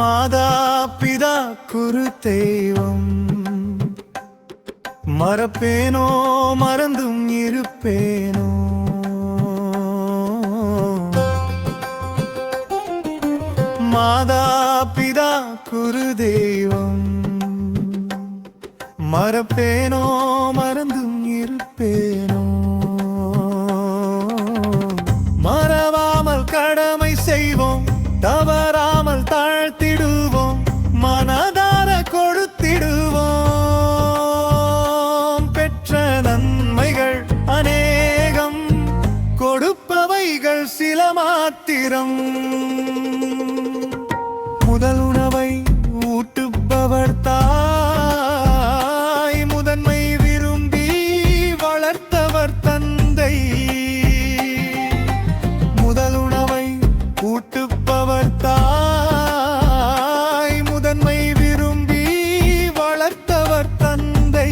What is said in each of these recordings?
மாதா பிதா குரு தெய்வம் மறப்பேனோ மறந்தும் இருப்பேனோ மாதா பிதா குரு தெய்வம் மறப்பேனோ மறந்தும் இருப்பேனோ மறவாமல் கடமை செய்வோம் தவறாமல் தாழ்த்திடுவோம் மனதார கொடுத்திடுவோம் பெற்ற நன்மைகள் அநேகம் கொடுப்பவைகள் சில மாத்திரம் முதல் உணவை ஊட்டுபவர் தாய் முதன்மை விரும்பி வளர்த்தவர் தந்தை முதல் உணவை ஊட்டுபவர் தாய் முதன்மை விரும்பி வளர்த்தவர் தந்தை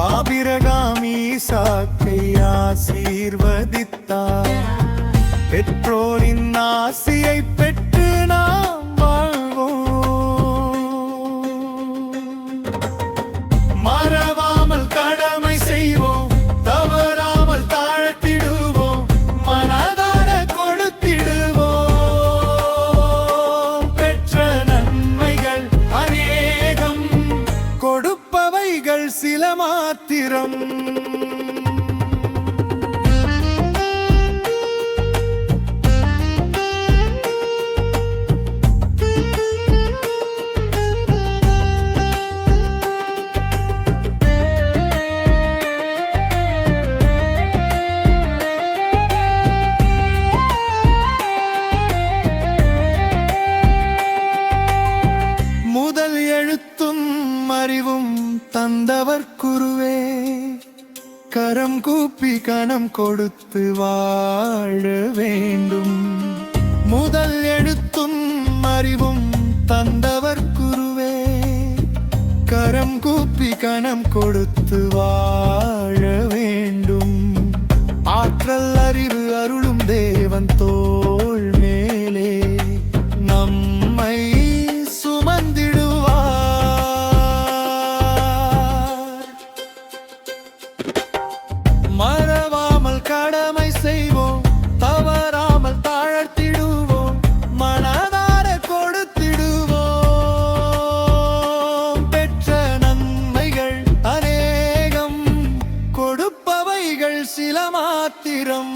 ஆபிரகாம் ஈசாக்கை ஆசீர்வதித்தார் பெற்றோரின் ஆசியை பெற்று நாம் வாழ்வோம் மறவாமல் கடமை செய்வோம் தவறாமல் தாழ்த்திடுவோம் மனதார கொடுத்திடுவோம் பெற்ற நன்மைகள் அநேகம் கொடுப்பவைகள் சில மாத்திரம் முதல் எழுத்தும் அறிவும் தந்தவர் குருவே கரம் கூப்பி கணம் கொடுத்து வாழ வேண்டும் முதல் எழுத்தும் அறிவும் தந்தவர் குருவே கரம் கூப்பி கணம் கொடுத்து வாழ வேண்டும் ஆற்றல் அறிவு அருளும் தேவன் தோள் மேலே நம்மை மறவாமல் கடமை செய்வோம் தவறாமல் தாழ்த்திடுவோம் மனதார கொடுத்திடுவோம் பெற்ற நன்மைகள் அநேகம் கொடுப்பவைகள் சில மாத்திரம்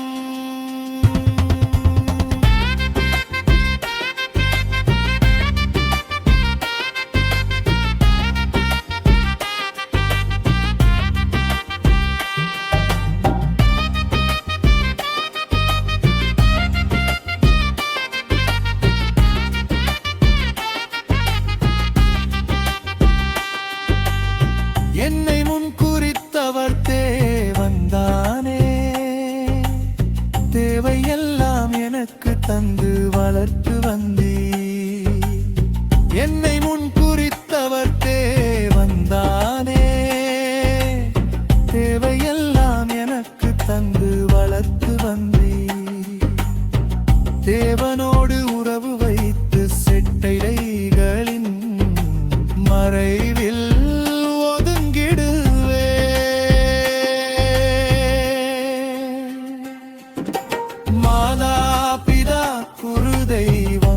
என்னை முன் குறித்தவர் தேவன்தானே தேவையெல்லாம் எனக்கு தந்து வளர்த்து வந்தீ என்னை முன் குறித்தவர் தேவன்தானே தேவையெல்லாம் எனக்கு தந்து வளர்த்து வந்தீ தேவனோடு உறவு வைத்து செட்டைகளின் மறைவில் மாதா பிதா குரு தெய்வம்